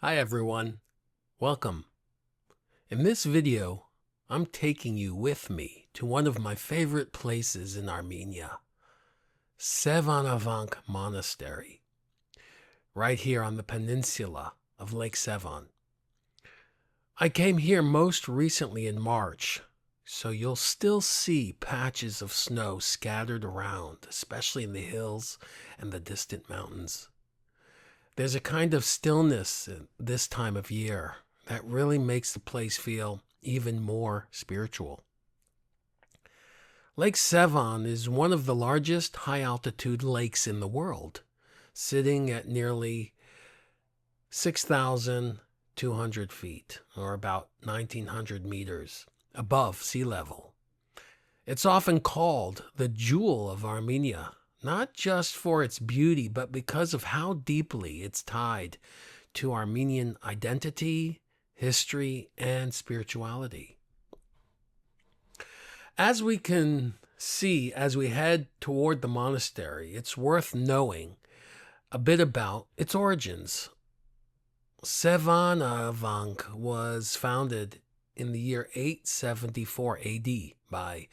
Hi everyone, welcome. In this video, I'm taking you with me to one of my favorite places in Armenia, Sevanavank Monastery, right here on the peninsula of Lake Sevan. I came here most recently in March, so you'll still see patches of snow scattered around, especially in the hills and the distant mountains. There's a kind of stillness at this time of year that really makes the place feel even more spiritual. Lake Sevan is one of the largest high-altitude lakes in the world, sitting at nearly 6,200 feet, or about 1,900 meters, above sea level. It's often called the jewel of Armenia, not just for its beauty, but because of how deeply it's tied to Armenian identity, history, and spirituality. As we can see as we head toward the monastery, it's worth knowing a bit about its origins. Sevanavank was founded in the year 874 AD by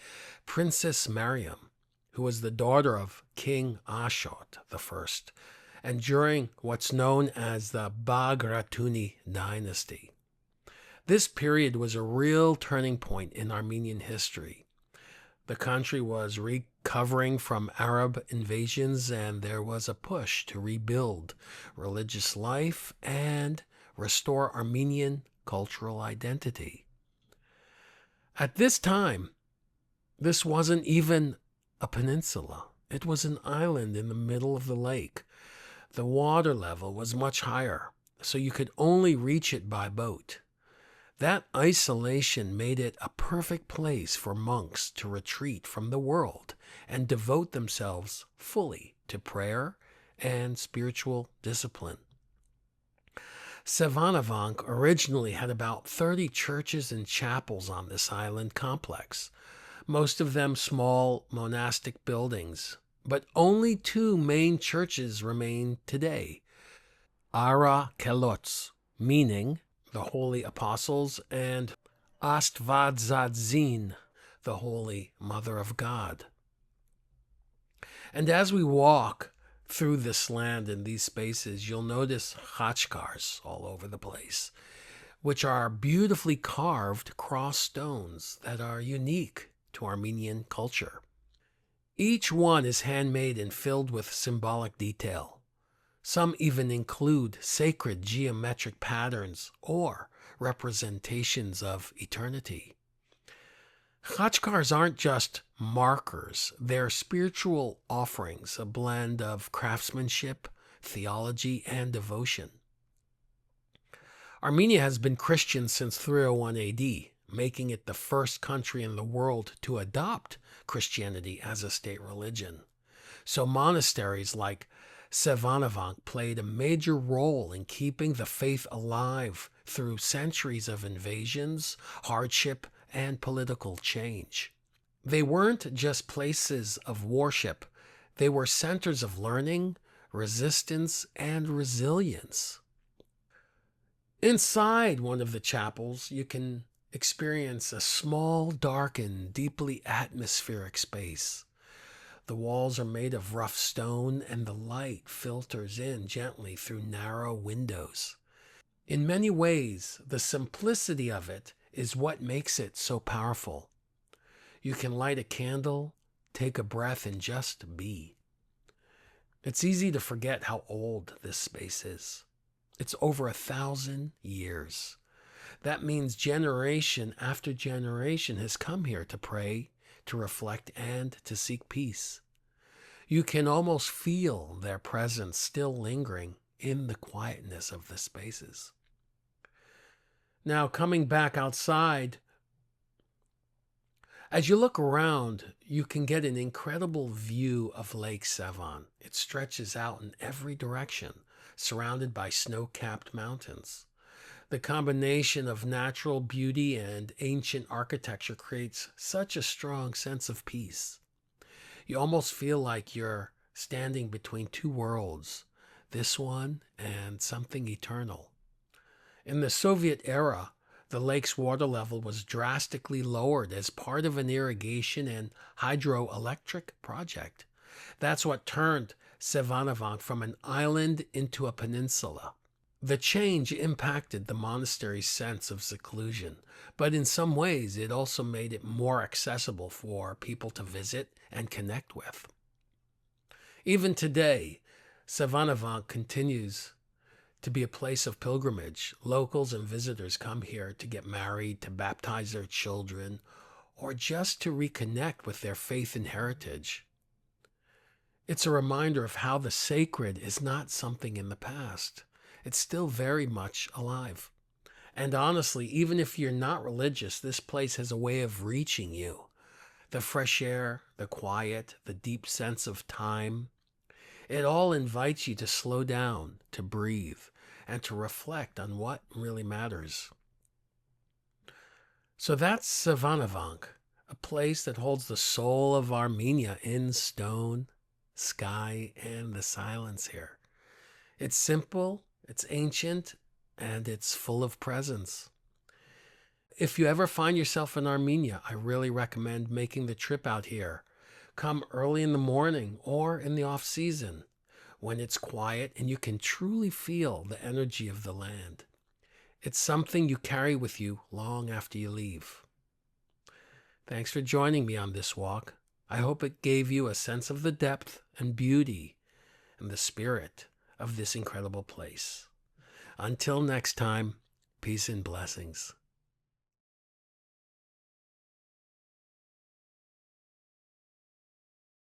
Princess Mariam, who was the daughter of King Ashot I, and during what's known as the Bagratuni dynasty. This period was a real turning point in Armenian history. The country was recovering from Arab invasions, and there was a push to rebuild religious life and restore Armenian cultural identity. At this time, this wasn't even a peninsula. It was an island in the middle of the lake. The water level was much higher, so you could only reach it by boat. That isolation made it a perfect place for monks to retreat from the world and devote themselves fully to prayer and spiritual discipline. Sevanavank originally had about 30 churches and chapels on this island complex, most of them small monastic buildings, but only two main churches remain today. Ara Kelots, meaning the Holy Apostles, and Astvadzadzin, the Holy Mother of God. And as we walk through this land in these spaces, you'll notice khachkars all over the place, which are beautifully carved cross stones that are unique to Armenian culture. Each one is handmade and filled with symbolic detail. Some even include sacred geometric patterns or representations of eternity. Khachkars aren't just markers, they're spiritual offerings, a blend of craftsmanship, theology, and devotion. Armenia has been Christian since 301 AD, making it the first country in the world to adopt Christianity as a state religion. So monasteries like Sevanavank played a major role in keeping the faith alive through centuries of invasions, hardship, and political change. They weren't just places of worship, they were centers of learning, resistance, and resilience. Inside one of the chapels, you can experience a small, dark, and deeply atmospheric space. The walls are made of rough stone, and the light filters in gently through narrow windows. In many ways, the simplicity of it is what makes it so powerful. You can light a candle, take a breath, and just be. It's easy to forget how old this space is. It's over 1,000 years. That means generation after generation has come here to pray, to reflect, and to seek peace. You can almost feel their presence still lingering in the quietness of the spaces. Now, coming back outside, as you look around, you can get an incredible view of Lake Sevan. It stretches out in every direction, surrounded by snow-capped mountains. The combination of natural beauty and ancient architecture creates such a strong sense of peace. You almost feel like you're standing between two worlds, this one and something eternal. In the Soviet era, the lake's water level was drastically lowered as part of an irrigation and hydroelectric project. That's what turned Sevanavank from an island into a peninsula. The change impacted the monastery's sense of seclusion, but in some ways it also made it more accessible for people to visit and connect with. Even today, Sevanavank continues to be a place of pilgrimage. Locals and visitors come here to get married, to baptize their children, or just to reconnect with their faith and heritage. It's a reminder of how the sacred is not something in the past. It's still very much alive. And honestly, even if you're not religious, this place has a way of reaching you. The fresh air, the quiet, the deep sense of time. It all invites you to slow down, to breathe, and to reflect on what really matters. So that's Sevanavank, a place that holds the soul of Armenia in stone, sky, and the silence here. It's simple, it's ancient, and it's full of presence. If you ever find yourself in Armenia, I really recommend making the trip out here. Come early in the morning or in the off season, when it's quiet and you can truly feel the energy of the land. It's something you carry with you long after you leave. Thanks for joining me on this walk. I hope it gave you a sense of the depth and beauty and the spirit of this incredible place. Until next time, peace and blessings.